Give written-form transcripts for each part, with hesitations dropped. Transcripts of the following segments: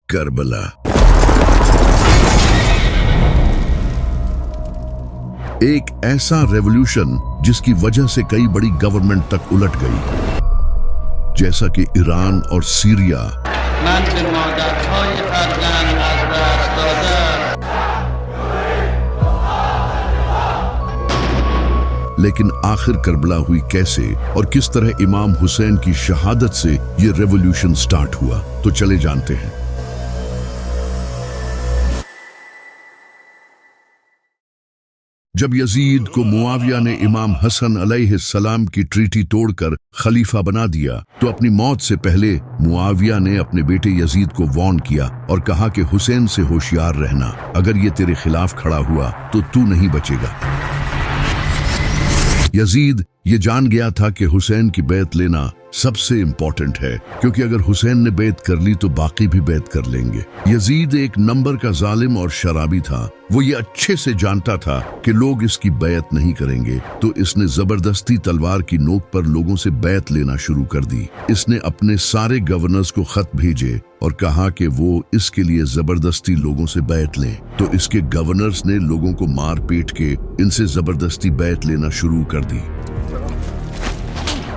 کربلا۔ ایک ایسا ریولوشن جس کی وجہ سے کئی بڑی گورنمنٹ تک الٹ گئی، جیسا کہ ایران اور سیریا۔ من به مادرهای فرزند از دست داده‌ام. لیکن آخر کربلا ہوئی کیسے اور کس طرح امام حسین کی شہادت سے یہ ریولوشن سٹارٹ ہوا، تو چلے جانتے ہیں۔ جب یزید کو معاویہ نے امام حسن علیہ السلام کی ٹریٹی توڑ کر خلیفہ بنا دیا تو اپنی موت سے پہلے معاویہ نے اپنے بیٹے یزید کو وارن کیا اور کہا کہ حسین سے ہوشیار رہنا، اگر یہ تیرے خلاف کھڑا ہوا تو تو نہیں بچے گا۔ یزید یہ جان گیا تھا کہ حسین کی بیعت لینا سب سے امپورٹنٹ ہے، کیونکہ اگر حسین نے بیعت کر لی تو باقی بھی بیعت کر لیں گے۔ یزید ایک نمبر کا ظالم اور شرابی تھا، وہ یہ اچھے سے جانتا تھا کہ لوگ اس کی بیعت نہیں کریں گے، تو اس نے زبردستی تلوار کی نوک پر لوگوں سے بیعت لینا شروع کر دی۔ اس نے اپنے سارے گورنرز کو خط بھیجے اور کہا کہ وہ اس کے لیے زبردستی لوگوں سے بیعت لیں، تو اس کے گورنرز نے لوگوں کو مار پیٹ کے ان سے زبردستی بیعت لینا شروع کر دی۔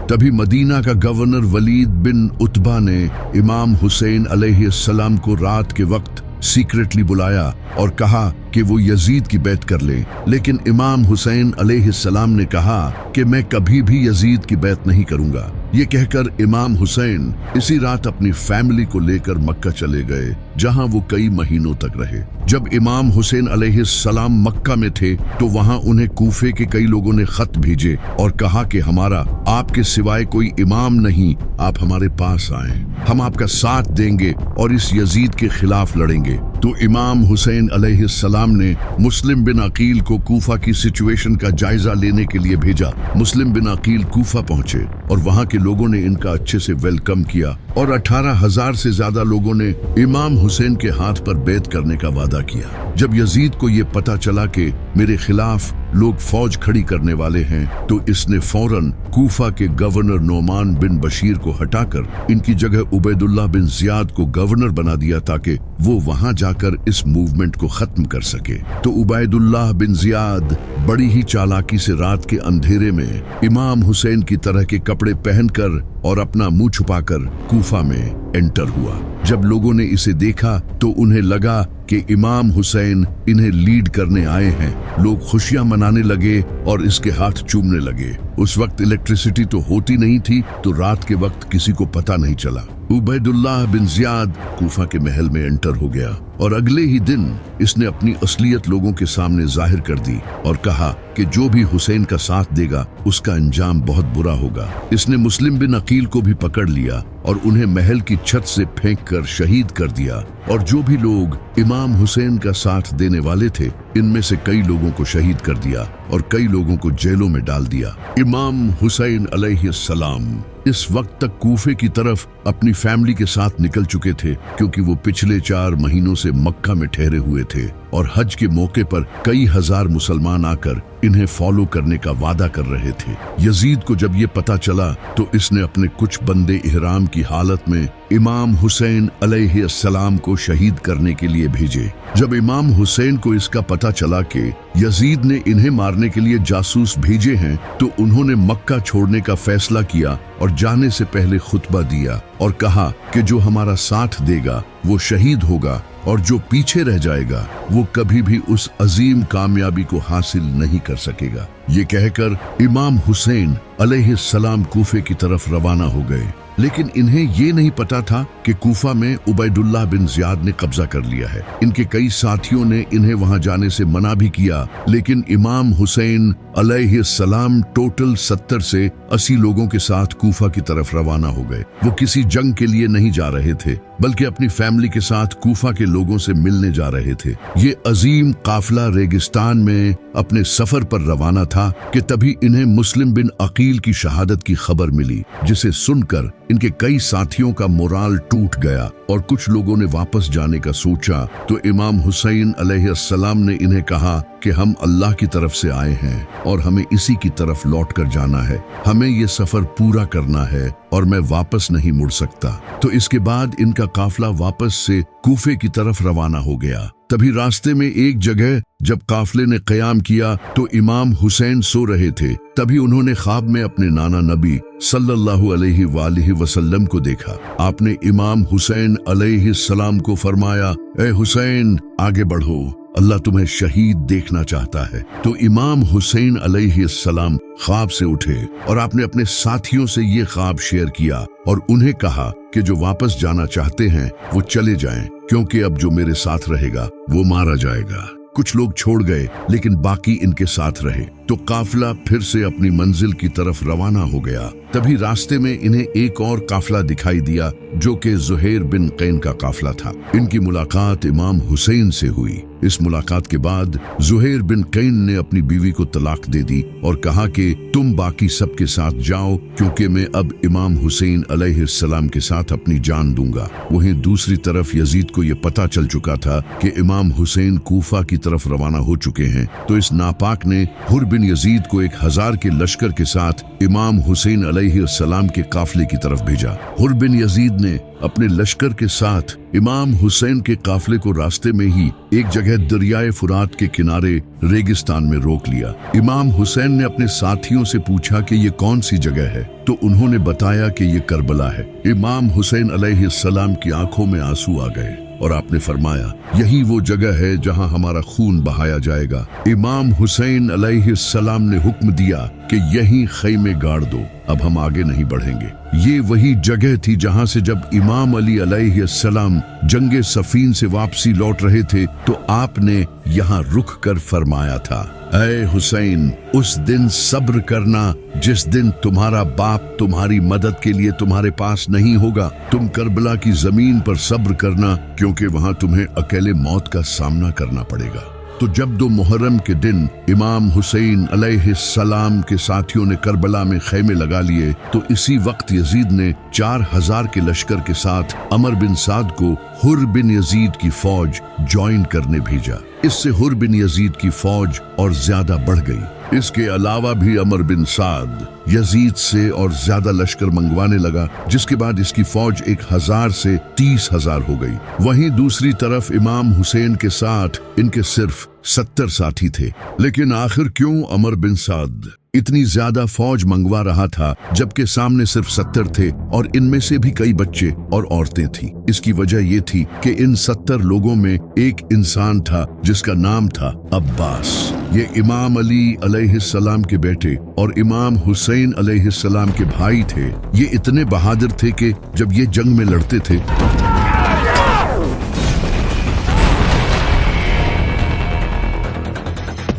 تبھی مدینہ کا گورنر ولید بن عتبہ نے امام حسین علیہ السلام کو رات کے وقت سیکریٹلی بلایا اور کہا کہ وہ یزید کی بیعت کر لیں، لیکن امام حسین علیہ السلام نے کہا کہ میں کبھی بھی یزید کی بیعت نہیں کروں گا۔ یہ کہہ کر امام حسین اسی رات اپنی فیملی کو لے کر مکہ چلے گئے، جہاں وہ کئی مہینوں تک رہے۔ جب امام حسین علیہ السلام مکہ میں تھے تو وہاں انہیں کوفے کے کئی لوگوں نے خط بھیجے اور کہا کہ ہمارا آپ کے سوائے کوئی امام نہیں، آپ ہمارے پاس آئیں، ہم آپ کا ساتھ دیں گے اور اس یزید کے خلاف لڑیں گے۔ تو امام حسین علیہ السلام نے مسلم بن عقیل کو کوفہ کی سچویشن کا جائزہ لینے کے لیے بھیجا۔ مسلم بن عقیل کوفہ پہنچے اور وہاں کے لوگوں نے ان کا اچھے سے ویلکم کیا اور 18,000 سے زیادہ لوگوں نے امام حسین کے ہاتھ پر بیعت کرنے کا وعدہ کیا۔ جب یزید کو یہ پتا چلا کہ میرے خلاف لوگ فوج کھڑی کرنے والے ہیں تو اس نے فوراً کوفہ کے گورنر نعمان بن بشیر کو ہٹا کر ان کی جگہ عبید اللہ بن زیاد کو گورنر بنا دیا تاکہ وہ وہاں جا کر اس موومنٹ کو ختم کر سکے۔ تو عبید اللہ بن زیاد بڑی ہی چالاکی سے رات کے اندھیرے میں امام حسین کی طرح کے کپڑے پہن کر اور اپنا منہ چھپا کر کوفہ میں انٹر ہوا۔ جب لوگوں نے اسے دیکھا تو انہیں لگا کہ امام حسین انہیں لیڈ کرنے آئے ہیں۔ لوگ خوشیاں منانے لگے اور اس کے ہاتھ چومنے لگے۔ اس وقت الیکٹریسٹی تو ہوتی نہیں تھی تو رات کے وقت کسی کو پتہ نہیں چلا۔ عبید اللہ بن زیاد کوفہ کے محل میں انٹر ہو گیا اور اگلے ہی دن اس نے اپنی اصلیت لوگوں کے سامنے ظاہر کر دی اور کہا کہ جو بھی حسین کا ساتھ دے گا اس کا انجام بہت برا ہوگا۔ اس نے مسلم بن عقیل کو بھی پکڑ لیا اور انہیں محل کی چھت سے پھینک کر شہید کر دیا، اور جو بھی لوگ امام حسین کا ساتھ دینے والے تھے ان میں سے کئی لوگوں کو شہید کر دیا اور کئی لوگوں کو جیلوں میں ڈال دیا۔ امام حسین علیہ السلام اس وقت تک کوفے کی طرف اپنی فیملی کے ساتھ نکل چکے تھے، کیونکہ وہ پچھلے 4 مہینوں سے مکہ میں ٹھہرے ہوئے تھے اور حج کے موقع پر کئی ہزار مسلمان آ کر انہیں فالو کرنے کا وعدہ کر رہے تھے۔ یزید کو جب یہ پتا چلا تو اس نے اپنے کچھ بندے احرام کی حالت میں امام حسین علیہ السلام کو شہید کرنے کے لیے بھیجے۔ جب امام حسین کو اس کا پتا چلا کہ یزید نے انہیں مارنے کے لیے جاسوس بھیجے ہیں تو انہوں نے مکہ چھوڑنے کا فیصلہ کیا اور جانے سے پہلے خطبہ دیا اور کہا کہ جو ہمارا ساتھ دے گا وہ شہید ہوگا اور جو پیچھے رہ جائے گا وہ کبھی بھی اس عظیم کامیابی کو حاصل نہیں کر سکے گا۔ یہ کہہ کر امام حسین علیہ السلام کوفے کی طرف روانہ ہو گئے، لیکن انہیں یہ نہیں پتا تھا کہ کوفہ میں عبید اللہ بن زیاد نے قبضہ کر لیا ہے۔ ان کے کئی ساتھیوں نے انہیں وہاں جانے سے منع بھی کیا، لیکن امام حسین علیہ السلام ٹوٹل 70 سے 80 لوگوں کے ساتھ کوفہ کی طرف روانہ ہو گئے۔ وہ کسی جنگ کے لیے نہیں جا رہے تھے بلکہ اپنی فیملی کے ساتھ کوفہ کے لوگوں سے ملنے جا رہے تھے۔ یہ عظیم قافلہ ریگستان میں اپنے سفر پر روانہ تھا کہ تبھی انہیں مسلم بن عقیل کی شہادت کی خبر ملی، جسے سن کر इनके कई साथियों का मोराल टूट गया और कुछ लोगों ने वापस जाने का सोचा तो इमाम हुसैन अलैहिस्सलाम ने इन्हें कहा कि हम अल्लाह की तरफ से आए हैं और हमें इसी की तरफ लौट कर जाना है। हमें ये सफर पूरा करना है और मैं वापस नहीं मुड़ सकता। तो इसके बाद इनका काफिला वापस से कूफे की तरफ रवाना हो गया। तभी रास्ते में एक जगह जब काफिले ने क़याम किया तो इमाम हुसैन सो रहे थे। तभी उन्होंने ख्वाब में अपने नाना नबी सल्लल्लाहु अलैहि वसल्लम को देखा। आपने इमाम हुसैन अलैहिस्सलाम को फरमाया, ए हुसैन आगे बढ़ो, अल्लाह तुम्हें शहीद देखना चाहता है। तो इमाम हुसैन अलैहिस्सलाम ख्वाब से उठे और आपने अपने साथियों से ये ख्वाब शेयर किया और उन्हें कहा कि जो वापस जाना चाहते हैं वो चले जाएं, क्योंकि अब जो मेरे साथ रहेगा वो मारा जाएगा। कुछ लोग छोड़ गए लेकिन बाकी इनके साथ रहे। तो काफिला फिर से अपनी मंजिल की तरफ रवाना हो गया। तभी रास्ते में इन्हें एक और काफिला दिखाई दिया जो कि ज़ुहैर बिन कैन का काफिला था। इनकी मुलाकात इमाम हुसैन से हुई। इस मुलाकात के बाद ज़ुहैर बिन कैन ने अपनी बीवी को तलाक दे दी और कहा कि तुम बाकी सबके साथ जाओ, क्योंकि मैं अब इमाम हुसैन अलैहिस्सलाम के साथ अपनी जान दूंगा। वहीं दूसरी तरफ यजीद को यह पता चल चुका था कि इमाम हुसैन कूफा की तरफ रवाना हो चुके हैं। तो इस नापाक ने हुर बिन यजीद को 1000 के लश्कर के साथ इमाम हुसैन अलैहिस्सलाम के काफिले की तरफ भेजा। हुर बिन यजीद ने अपने लश्कर के साथ इमाम हुसैन के काफिले को रास्ते में ही एक जगह दरियाए फुरात के किनारे रेगिस्तान में रोक लिया। इमाम हुसैन ने अपने साथियों से पूछा कि ये कौन सी जगह है, तो उन्होंने बताया कि ये करबला है। इमाम हुसैन अलैहिस्सलाम की आंखों में आंसू आ गए और आपने फरमाया, यही वो जगह है जहां हमारा खून बहाया जाएगा। इमाम हुसैन अलैहिस्सलाम ने हुक्म दिया कि यहीं खैमे गाड़ दो, अब हम आगे नहीं बढ़ेंगे। ये वही जगह थी जहां से जब इमाम अली अलैहिस्सलाम जंगे सफीन से वापसी लौट रहे थे तो आपने यहाँ रुक कर फरमाया था, ऐ हुसैन, उस दिन सब्र करना जिस दिन तुम्हारा बाप तुम्हारी मदद के लिए तुम्हारे पास नहीं होगा। तुम करबला की जमीन पर सब्र करना, क्योंकि वहां तुम्हें अकेले मौत का सामना करना पड़ेगा। तो जब 2 मुहर्रम के दिन इमाम हुसैन अलैहिस्सलाम के साथियों ने करबला में खैमे लगा लिए तो इसी वक्त यजीद ने 4000 के लश्कर के साथ अमर बिन साद को हुर बिन यजीद की फौज ज्वाइन करने भेजा। इससे हुर बिन यजीद की फौज और ज्यादा बढ़ गई। इसके अलावा भी अमर बिन साद यजीद से और ज्यादा लश्कर मंगवाने लगा, जिसके बाद इसकी फौज 1000 से 30,000 हो गई। वहीं दूसरी तरफ इमाम हुसैन के साथ इनके सिर्फ 70 साथी थे। लेकिन आखिर क्यों अमर बिन साद इतनी ज्यादा फौज मंगवा रहा था जबकि सामने सिर्फ 70 थे और इनमें से भी कई बच्चे और औरतें थीं? इसकी वजह ये थी कि इन 70 लोगों में एक इंसान था जिसका नाम था अब्बास। ये इमाम अली अलैहिस्सलाम के बेटे और इमाम हुसैन अलैहिस्सलाम के भाई थे। ये इतने बहादुर थे कि जब ये जंग में लड़ते थे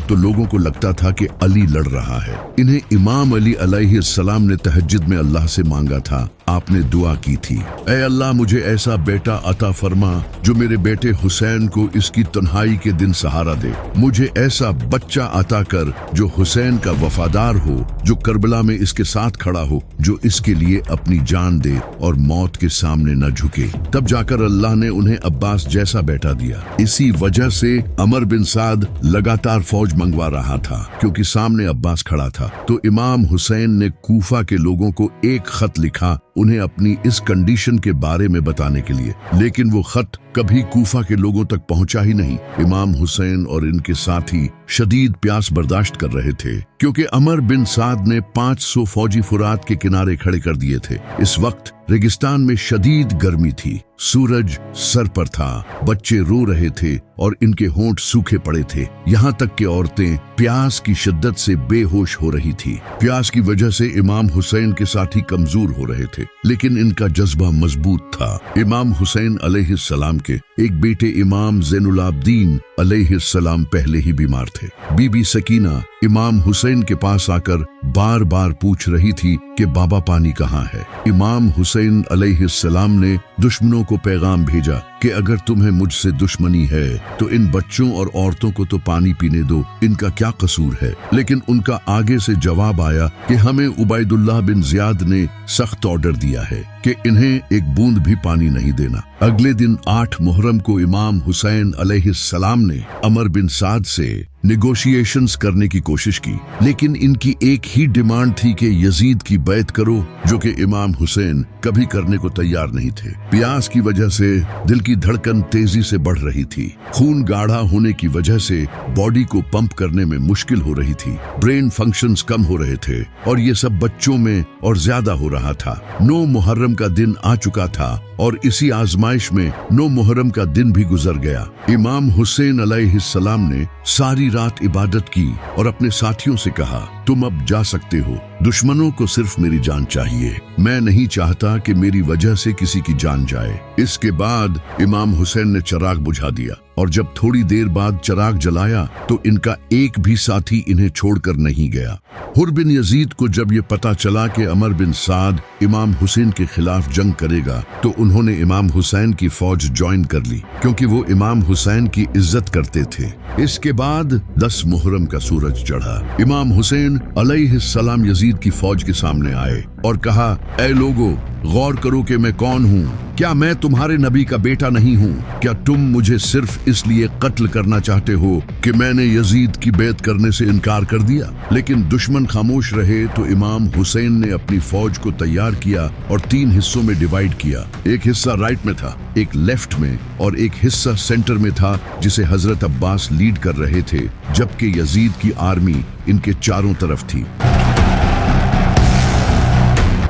तो लोगों को लगता था कि अली लड़ रहा है। इन्हें इमाम अली अलैहिस्सलाम ने तहज्जुद में अल्लाह से मांगा था। आपने दुआ की थी, ऐ अल्लाह, मुझे ऐसा बेटा अता फरमा जो मेरे बेटे हुसैन को इसकी तन्हाई के दिन सहारा दे। मुझे ऐसा बच्चा अता कर जो हुसैन का वफादार हो, जो करबला में इसके साथ खड़ा हो, जो इसके लिए अपनी जान दे और मौत के सामने न झुके। तब जाकर अल्लाह ने उन्हें अब्बास जैसा बेटा दिया। इसी वजह से अमर बिन साद लगातार फौज मंगवा रहा था, क्योंकि सामने अब्बास खड़ा था। तो इमाम हुसैन ने कूफा के लोगों को एक खत लिखा उन्हें अपनी इस कंडीशन के बारे में बताने के लिए, लेकिन वो खत कभी कूफा के लोगों तक पहुंचा ही नहीं। इमाम हुसैन और इनके साथी शदीद प्यास बर्दाश्त कर रहे थे, क्योंकि अमर बिन साद ने 500 फौजी फुरात के किनारे खड़े कर दिए थे। इस वक्त रेगिस्तान में शदीद गर्मी थी, सूरज सर पर था, बच्चे रो रहे थे और इनके होंठ सूखे पड़े थे। यहाँ तक कि औरतें प्यास की शिद्दत से बेहोश हो रही थी। प्यास की वजह से इमाम हुसैन के साथी कमजोर हो रहे थे, लेकिन इनका जज्बा मजबूत था। इमाम हुसैन अलैहिस्सलाम के एक बेटे इमाम ज़ैनुल-आबिदीन अलैहिस्सलाम पहले ही बीमार थे। बीबी सकीना इमाम हुसैन के पास आकर बार बार पूछ रही थी कि बाबा पानी कहाँ है। इमाम हुसैन अलैहिस्सलाम ने दुश्मनों को पैगाम भेजा कि अगर तुम्हें मुझसे दुश्मनी है तो इन बच्चों और औरतों को तो पानी पीने दो, इनका क्या कसूर है। लेकिन उनका आगे से जवाब आया कि हमें उबैदुल्लाह बिन ज़ियाद ने सख्त ऑर्डर दिया है कि इन्हें एक बूंद भी पानी नहीं देना। अगले दिन 8 मुहर्रम को इमाम हुसैन अलैहिस्सलाम ने अमर बिन साद से निगोशिएशंस करने की कोशिश की, लेकिन इनकी एक ही डिमांड थी कि यजीद की बैत करो, जो कि इमाम हुसैन कभी करने को तैयार नहीं थे। प्यास की वजह से दिल की धड़कन तेजी से बढ़ रही थी, खून गाढ़ा होने की वजह से बॉडी को पंप करने में मुश्किल हो रही थी, ब्रेन फंक्शंस कम हो रहे थे और ये सब बच्चों में और ज्यादा हो रहा था। 9 मुहर्रम का दिन आ चुका था और इसी आजमाइश में 9 मुहर्रम का दिन भी गुजर गया। इमाम हुसैन अलैहिस्सलाम ने सारी रात इबादत की और अपने साथियों से कहा, तुम अब जा सकते हो, दुश्मनों को सिर्फ मेरी जान चाहिए, मैं नहीं चाहता कि मेरी वजह से किसी की जान जाए। इसके बाद इमाम हुसैन ने चिराग बुझा दिया और जब थोड़ी देर बाद चिराग जलाया तो इनका एक भी साथी इन्हें छोड़कर नहीं गया। हुर बिन यजीद को जब ये पता चला कि अमर बिन साद इमाम हुसैन के खिलाफ जंग करेगा तो उन्होंने इमाम हुसैन की फौज ज्वाइन कर ली, क्योंकि वो इमाम हुसैन की इज्जत करते थे। इसके बाद 10 मुहर्रम का सूरज चढ़ा। इमाम हुसैन अलैहिस्सलाम यजीद की फौज के सामने आए और कहा, ऐ लोगो, गौर करो कि मैं कौन हूँ। क्या मैं तुम्हारे नबी का बेटा नहीं हूँ? क्या तुम मुझे सिर्फ इसलिए कत्ल करना चाहते हो कि मैंने यजीद की बैत करने से इनकार कर दिया? लेकिन दुश्मन खामोश रहे तो इमाम हुसैन ने अपनी फौज को तैयार किया और 3 हिस्सों में डिवाइड किया। एक हिस्सा राइट में था, एक लेफ्ट में और एक हिस्सा सेंटर में था, जिसे हजरत अब्बास लीड कर रहे थे, जबकि यजीद की आर्मी इनके चारों तरफ थी।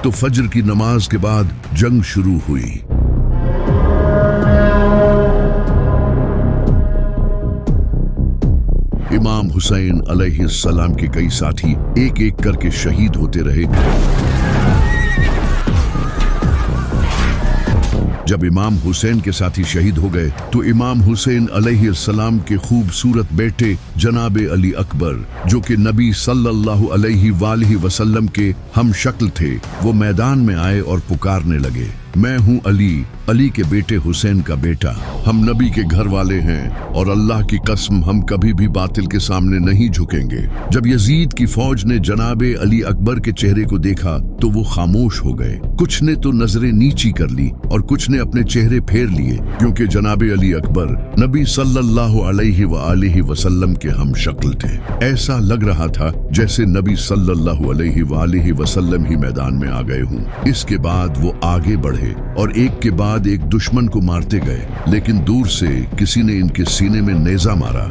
तो फज्र की नमाज के बाद जंग शुरू हुई। इमाम हुसैन अलैहिस्सलाम के कई साथी एक एक करके शहीद होते रहे। जब इमाम हुसैन के साथी शहीद हो गए तो इमाम हुसैन अलैहिस्सलाम के खूबसूरत बेटे जनाबे अली अकबर, जो कि नबी सल्लल्लाहु अलैहि वसल्लम के हम शक्ल थे, वो मैदान में आए और पुकारने लगे, मैं हूँ अली, अली के बेटे हुसैन का बेटा। हम नबी के घर वाले हैं और अल्लाह की कसम हम कभी भी बातिल के सामने नहीं झुकेंगे। जब यजीद की फौज ने जनाबे अली अकबर के चेहरे को देखा तो वो खामोश हो गए। कुछ ने तो नजरें नीची कर ली और कुछ ने अपने चेहरे फेर लिए, क्योंकि जनाबे अली अकबर नबी सल्लल्लाहु अलैहि वसल्लम के हम शक्ल थे। ऐसा लग रहा था जैसे नबी सल्लल्लाहु अलैहि वसल्लम ही मैदान में आ गए हों। इसके बाद वो आगे बढ़े और एक के बाद एक दुश्मन को मारते गए, लेकिन दूर से किसी ने इनके सीने में नेजा मारा,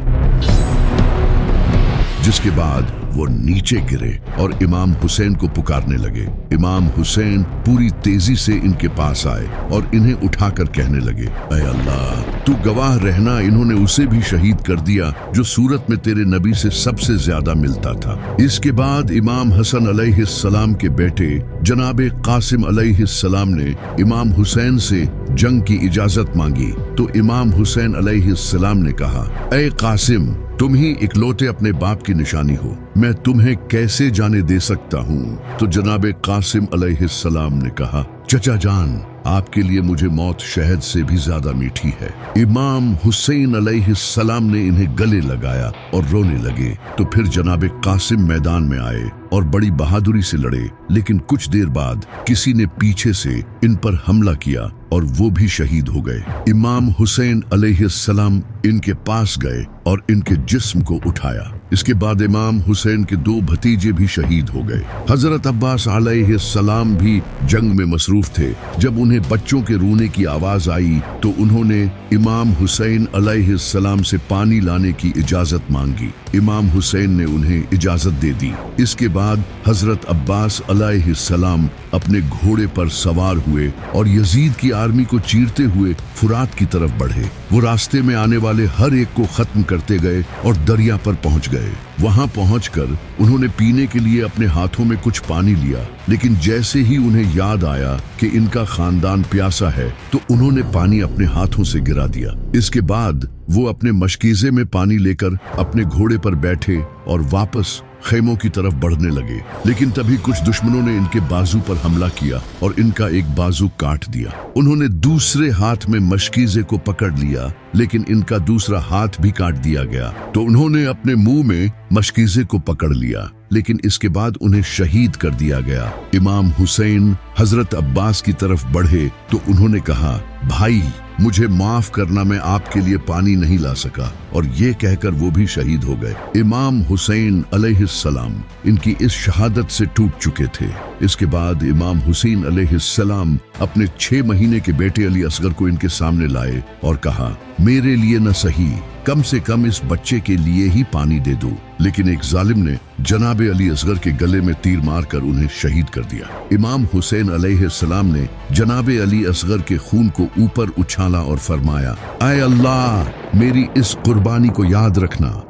जिसके बाद वो नीचे गिरे और इमाम हुसैन को पुकारने लगे। इमाम हुसैन पूरी तेजी से इनके पास आए और इन्हें उठाकर कहने लगे, ऐ अल्लाह, तू गवाह रहना, इन्होंने उसे भी शहीद कर दिया जो सूरत में तेरे नबी से सबसे ज्यादा मिलता था। इसके बाद इमाम हसन अलैहिस्सलाम के बेटे जनाबे कासिम अलैहिस्सलाम ने इमाम हुसैन से जंग की इजाजत मांगी तो इमाम हुसैन अलैहिस्सलाम ने कहा, ऐ कासिम, तुम ही इकलौते अपने बाप की निशानी हो, मैं तुम्हें कैसे जाने दे सकता हूँ। तो जनाबे कासिम अलैहिस्सलाम ने कहा, चचा जान, आपके लिए मुझे मौत शहद से भी ज्यादा मीठी है। इमाम हुसैन अलैहिस्सलाम ने इन्हें गले लगाया और रोने लगे। तो फिर जनाबे कासिम मैदान में आए और बड़ी बहादुरी से लड़े, लेकिन कुछ देर बाद किसी ने पीछे से इन पर हमला किया और वो भी शहीद हो गए। इमाम हुसैन अलैहिस्सलाम इनके पास गए और इनके जिस्म को उठाया। इसके बाद इमाम हुसैन के 2 भतीजे भी शहीद हो गए। हजरत अब्बास अलैहिस्सलाम भी जंग में मसरूफ थे। जब उन्हें बच्चों के रोने की आवाज आई तो उन्होंने इमाम हुसैन अलैहिस्सलाम से पानी लाने की इजाजत मांगी। इमाम हुसैन ने उन्हें इजाजत दे दी। इसके बाद हजरत अब्बास अलैहिस्सलाम अपने घोड़े पर सवार हुए और यजीद की आर्मी को चीरते हुए फुरात की तरफ बढ़े। वो रास्ते में आने वाले हर एक को खत्म करते गए और दरिया पर पहुंच गए। वहां पहुंचकर उन्होंने पीने के लिए अपने हाथों में कुछ पानी लिया, लेकिन जैसे ही उन्हें याद आया कि इनका खानदान प्यासा है तो उन्होंने पानी अपने हाथों से गिरा दिया। इसके बाद वो अपने मशकीजे में पानी लेकर अपने घोड़े पर बैठे और वापस खेमों की तरफ बढ़ने लगे, लेकिन तभी कुछ दुश्मनों ने इनके बाजू पर हमला किया और इनका एक बाजू काट दिया। उन्होंने दूसरे हाथ में मशकीज़े को पकड़ लिया, लेकिन इनका दूसरा हाथ भी काट दिया गया। तो उन्होंने अपने मुंह में मशकीज़े को पकड़ लिया, लेकिन इसके बाद उन्हें शहीद कर दिया गया। इमाम हुसैन हजरत अब्बास की तरफ बढ़े तो उन्होंने कहा, भाई मुझे माफ करना, मैं आपके लिए पानी नहीं ला सका, और ये कहकर वो भी शहीद हो गए। इमाम हुसैन अलैहिस्सलाम इनकी इस शहादत से टूट चुके थे। इसके बाद इमाम हुसैन अलैहिस्सलाम अपने 6 महीने के बेटे अली असगर को इनके सामने लाए और कहा, मेरे लिए न सही, कम से कम इस बच्चे के लिए ही पानी दे दो। लेकिन एक जालिम ने जनाबे अली असगर के गले में तीर मारकर उन्हें शहीद कर दिया। इमाम हुसैन अलैहिस्सलाम ने जनाबे अली असगर के खून को ऊपर उछाला और फरमाया, ऐ अल्लाह, मेरी इस कुर्बानी को याद रखना।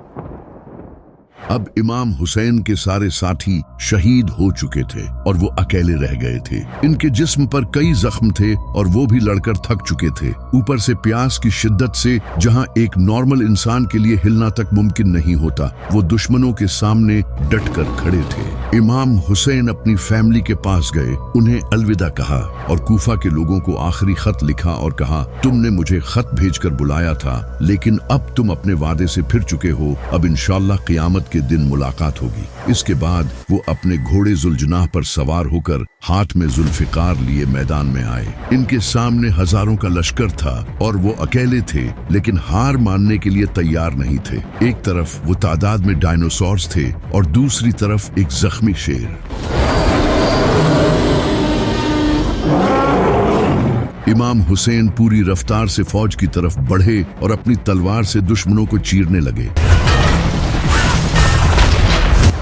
अब इमाम हुसैन के सारे साथी शहीद हो चुके थे और वो अकेले रह गए थे। इनके जिस्म पर कई जख्म थे और वो भी लड़कर थक चुके थे। ऊपर से प्यास की शिद्दत से जहां एक नॉर्मल इंसान के लिए हिलना तक मुमकिन नहीं होता, वो दुश्मनों के सामने डटकर खड़े थे। इमाम हुसैन अपनी फैमिली के पास गए, उन्हें अलविदा कहा और कूफा के लोगों को आखिरी खत लिखा और कहा, तुमने मुझे खत भेजकर बुलाया था, लेकिन अब तुम अपने वादे से फिर चुके हो। अब इंशाअल्लाह क़यामत के दिन मुलाकात होगी। इसके बाद वो अपने घोड़े जुल्जनाह पर सवार होकर हाथ में जुल्फिकार लिए मैदान में आए। इनके सामने हजारों का लश्कर था और वो अकेले थे, लेकिन हार मानने के लिए तैयार नहीं थे। एक तरफ वो तादाद में डायनासोर्स थे और दूसरी तरफ एक जख्मी शेर। इमाम हुसैन पूरी रफ्तार से फौज की तरफ बढ़े और अपनी तलवार से दुश्मनों को चीरने लगे।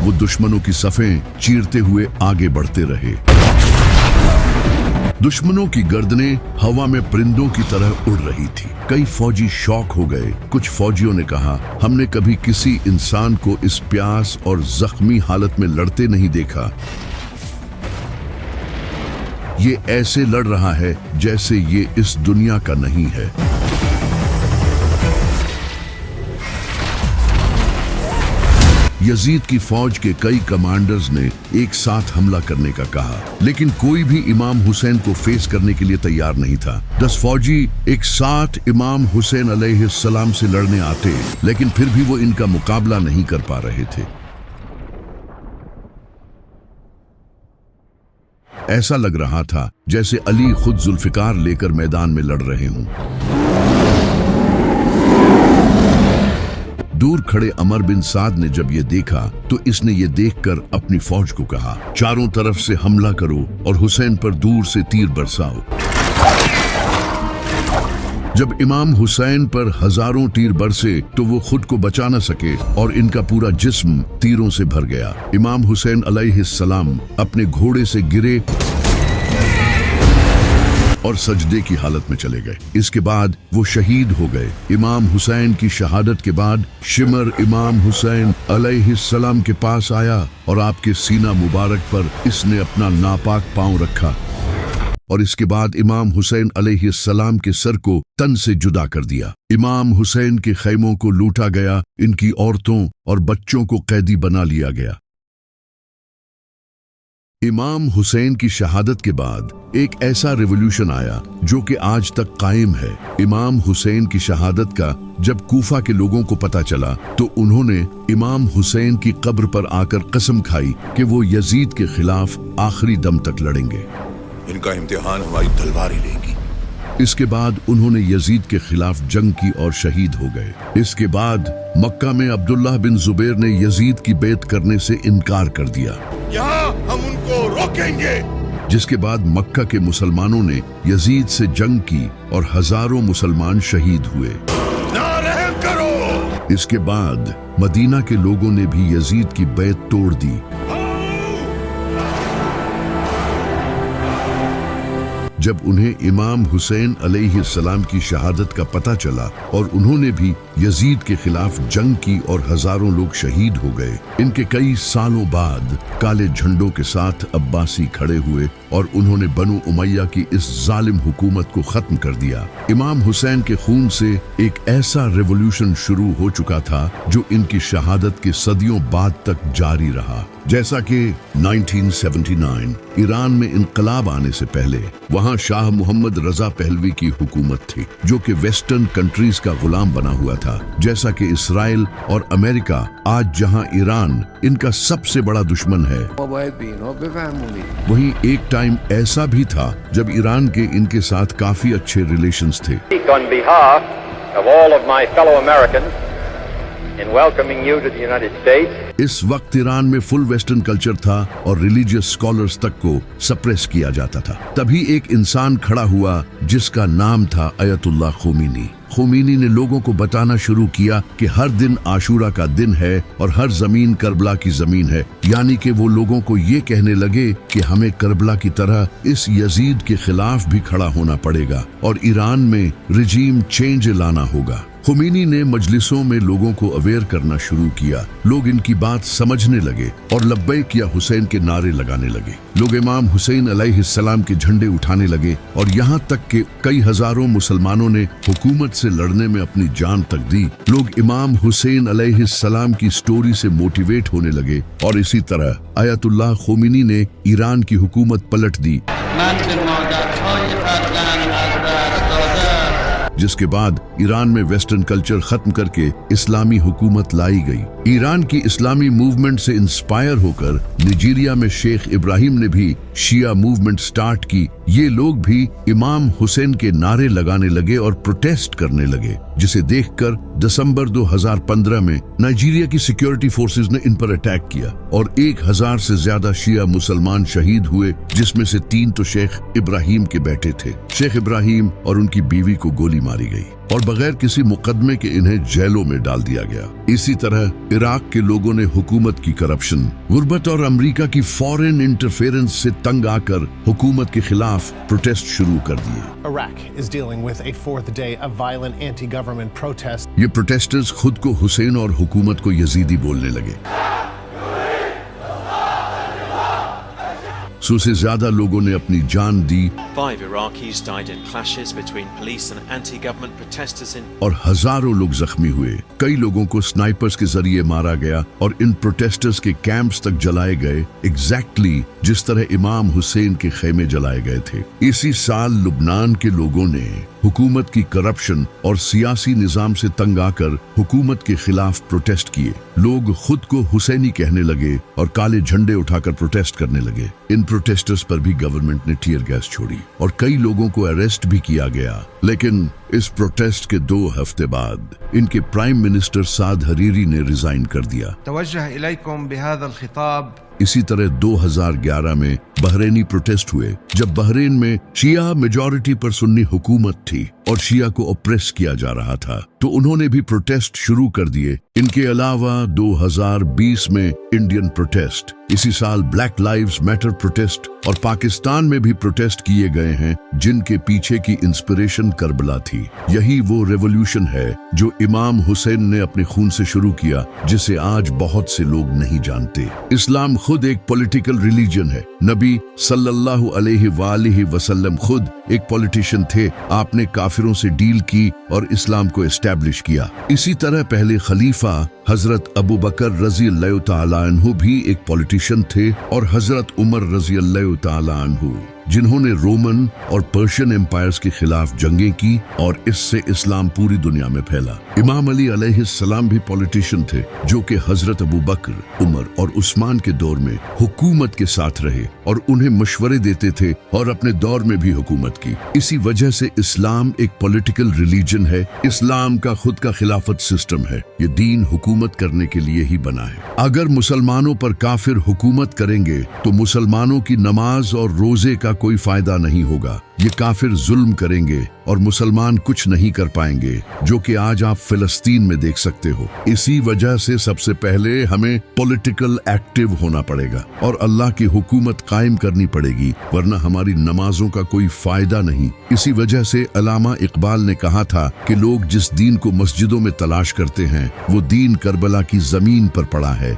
वो दुश्मनों की सफ़ें चीरते हुए आगे बढ़ते रहे। दुश्मनों की गर्दनें हवा में परिंदों की तरह उड़ रही थी। कई फौजी शौक हो गए। कुछ फौजियों ने कहा, हमने कभी किसी इंसान को इस प्यास और जख्मी हालत में लड़ते नहीं देखा। ये ऐसे लड़ रहा है जैसे ये इस दुनिया का नहीं है। यजीद की फौज के कई कमांडर्स ने एक साथ हमला करने का कहा, लेकिन कोई भी इमाम हुसैन को फेस करने के लिए तैयार नहीं था। 10 फौजी एक साथ इमाम हुसैन अलैहिस्सलाम से लड़ने आते, लेकिन फिर भी वो इनका मुकाबला नहीं कर पा रहे थे। ऐसा लग रहा था जैसे अली खुद जुल्फिकार लेकर मैदान में लड़ रहे हों। दूर खड़े अमर बिन साद ने जब ये देखा तो इसने ये देखकर अपनी फौज को कहा, चारों तरफ से हमला करो और हुसैन पर दूर से तीर बरसाओ। जब इमाम हुसैन पर हजारों तीर बरसे तो वो खुद को बचा न सके और इनका पूरा जिस्म तीरों से भर गया। इमाम हुसैन अलैहिस्सलाम अपने घोड़े से गिरे और सजदे की हालत में चले गए। इसके बाद वो शहीद हो गए। इमाम हुसैन की शहादत के बाद शिमर इमाम हुसैन अलैहिस्सलाम के पास आया और आपके सीना मुबारक पर इसने अपना नापाक पांव रखा और इसके बाद इमाम हुसैन अलैहिस्सलाम के सर को तन से जुदा कर दिया। इमाम हुसैन के खैमों को लूटा गया, इनकी औरतों और बच्चों को कैदी बना लिया गया। इमाम हुसैन की शहादत के बाद एक ऐसा रिवॉल्यूशन आया जो कि आज तक कायम है। इमाम हुसैन की शहादत का जब कूफा के लोगों को पता चला तो उन्होंने इमाम हुसैन की कब्र पर आकर कसम खाई कि वो यजीद के खिलाफ आखिरी दम तक लड़ेंगे। इनका इम्तिहान हमारी तलवार ही लेगी। इसके बाद उन्होंने यजीद के खिलाफ जंग की और शहीद हो गए। इसके बाद मक्का में अब्दुल्लाह बिन जुबैर ने यजीद की बैत करने से इनकार कर दिया। यहाँ हम उनको रोकेंगे। जिसके बाद मक्का के मुसलमानों ने यजीद से जंग की और हजारों मुसलमान शहीद हुए। ना रहम करो। इसके बाद मदीना के लोगों ने भी यजीद की बैत तोड़ दी। जब उन्हें इमाम हुसैन अलैहिस्सलाम की शहादत का पता चला और उन्होंने भी यजीद के खिलाफ जंग की और हजारों लोग शहीद हो गए। इनके कई सालों बाद काले झंडों के साथ अब्बासी खड़े हुए اور انہوں نے بنو امیہ کی اس ظالم حکومت کو ختم کر دیا۔ امام حسین کے خون سے ایک ایسا ریولوشن شروع ہو چکا تھا جو ان کی شہادت کے صدیوں بعد تک جاری رہا۔ جیسا کہ 1979 ایران میں انقلاب آنے سے پہلے وہاں شاہ محمد رضا پہلوی کی حکومت تھی جو کہ ویسٹرن کنٹریز کا غلام بنا ہوا تھا، جیسا کہ اسرائیل اور امریکہ آج جہاں ایران ان کا سب سے بڑا دشمن ہے، وہیں ایک ٹائم ایسا بھی تھا جب ایران کے ان کے ساتھ کافی اچھے ریلیشنز تھے۔ On behalf of all of my fellow Americans in welcoming you to the United States. اس وقت ایران میں فل ویسٹرن کلچر تھا اور ریلیجیس اسکالرز تک کو سپریس کیا جاتا تھا۔ تبھی ایک انسان کھڑا ہوا جس کا نام تھا آیت اللہ خمینی۔ خمینی نے لوگوں کو بتانا شروع کیا کہ ہر دن عاشورہ کا دن ہے اور ہر زمین کربلا کی زمین ہے، یعنی کہ وہ لوگوں کو یہ کہنے لگے کہ ہمیں کربلا کی طرح اس یزید کے خلاف بھی کھڑا ہونا پڑے گا اور ایران میں رجیم چینج لانا ہوگا۔ خمینی نے مجلسوں میں لوگوں کو اویئر کرنا شروع کیا، لوگ ان کی بات سمجھنے لگے اور لبیک یا حسین کے نعرے لگانے لگے۔ لوگ امام حسین علیہ السلام کے جھنڈے اٹھانے لگے اور یہاں تک کہ کئی ہزاروں مسلمانوں نے حکومت سے لڑنے میں اپنی جان تک دی۔ لوگ امام حسین علیہ السلام کی سٹوری سے موٹیویٹ ہونے لگے اور اسی طرح آیت اللہ خمینی نے ایران کی حکومت پلٹ دی، من به مادرهای فرزند از دست دادم. جس کے بعد ایران میں ویسٹرن کلچر ختم کر کے اسلامی حکومت لائی گئی۔ ایران کی اسلامی موومنٹ سے انسپائر ہو کر نائجیریا میں شیخ ابراہیم نے بھی شیعہ موومنٹ سٹارٹ کی۔ یہ لوگ بھی امام حسین کے نعرے لگانے لگے اور پروٹیسٹ کرنے لگے، جسے دیکھ کر دسمبر 2015 میں نائجیریا کی سیکیورٹی فورسز نے ان پر اٹیک کیا اور 1000 سے زیادہ شیعہ مسلمان شہید ہوئے، جس میں سے 3 تو شیخ ابراہیم کے بیٹے تھے۔ شیخ ابراہیم اور ان کی بیوی کو گولی ماری گئی اور بغیر کسی مقدمے کے انہیں جیلوں میں ڈال دیا گیا۔ اسی طرح عراق کے لوگوں نے حکومت کی کرپشن، غربت اور امریکہ کی فورن انٹرفیرنس سے تنگ آ کر حکومت کے خلاف پروٹیسٹ شروع کر دیے۔ Iraq is dealing with a fourth day of violent anti-government protests. یہ پروٹیسٹرز خود کو حسین اور حکومت کو یزیدی بولنے لگے۔ 100 سے زیادہ لوگوں نے اپنی جان دی 5 Iraqis died in clashes between police and anti-government protesters in اور ہزاروں لوگ زخمی ہوئے۔ کئی لوگوں کو سنائپرز کے ذریعے مارا گیا اور ان پروٹیسٹرز کے کیمپس تک جلائے گئے، ایگزیکٹلی جس طرح امام حسین کے خیمے جلائے گئے تھے۔ اسی سال لبنان کے لوگوں نے حکومت کی کرپشن اور سیاسی نظام سے تنگ آ کر حکومت کے خلاف پروٹیسٹ کیے۔ لوگ خود کو حسینی کہنے لگے اور کالے جھنڈے اٹھا کر پروٹیسٹ کرنے لگے۔ ان پروٹیسٹرز پر بھی گورنمنٹ نے ٹیئر گیس چھوڑی اور کئی لوگوں کو اریسٹ بھی کیا گیا۔ لیکن اس پروٹیسٹ کے 2 ہفتے بعد ان کے پرائم منسٹر سعد حریری نے ریزائن کر دیا۔ توجه إليكم بهذا الخطاب اسی طرح 2011 میں بحرینی پروٹیسٹ ہوئے، جب بحرین میں شیعہ میجورٹی پر سنی حکومت تھی اور شیعہ کو اپریس کیا جا رہا تھا، تو انہوں نے بھی پروٹیسٹ شروع کر دیے۔ ان کے علاوہ 2020 میں انڈین پروٹیسٹ، اسی سال بلیک لائیوز میٹر پروٹیسٹ اور پاکستان میں بھی پروٹیسٹ کیے گئے ہیں، جن کے پیچھے کی انسپریشن کربلا تھی۔ یہی وہ ریولوشن ہے جو امام حسین نے اپنے خون سے شروع کیا، جسے آج بہت سے لوگ نہیں جانتے۔ اسلام خود ایک پولیٹیکل ریلیجن ہے۔ نبی صلی اللہ علیہ وآلہ وسلم خود ایک پولیٹیشین تھے۔ آپ نے کافروں سے ڈیل کی اور اسلام کو اسٹیبلش کیا۔ اسی طرح پہلے خلیفہ حضرت ابو بکر رضی اللہ تعالیٰ عنہ بھی ایک پولیٹیشین تھے، اور حضرت عمر رضی اللہ تعالیٰ عنہ، جنہوں نے رومن اور پرشین امپائرز کے خلاف جنگیں کی اور اس سے اسلام پوری دنیا میں پھیلا۔ امام علی علیہ السلام بھی پولیٹیشین تھے، جو کہ حضرت ابو بکر، عمر اور عثمان کے دور میں حکومت کے ساتھ رہے اور انہیں مشورے دیتے تھے اور اپنے دور میں بھی حکومت کی۔ اسی وجہ سے اسلام ایک پولیٹیکل ریلیجن ہے۔ اسلام کا خود کا خلافت سسٹم ہے۔ یہ دین حکومت کرنے کے لیے ہی بنا ہے۔ اگر مسلمانوں پر کافر حکومت کریں گے تو مسلمانوں کی نماز اور روزے کا کوئی فائدہ نہیں ہوگا۔ یہ کافر ظلم کریں گے اور مسلمان کچھ نہیں کر پائیں گے، جو کہ آج آپ فلسطین میں دیکھ سکتے ہو۔ اسی وجہ سے سب سے پہلے ہمیں پولیٹیکل ایکٹیو ہونا پڑے گا اور اللہ کی حکومت قائم کرنی پڑے گی، ورنہ ہماری نمازوں کا کوئی فائدہ نہیں۔ اسی وجہ سے علامہ اقبال نے کہا تھا کہ لوگ جس دین کو مسجدوں میں تلاش کرتے ہیں، وہ دین کربلا کی زمین پر پڑا ہے۔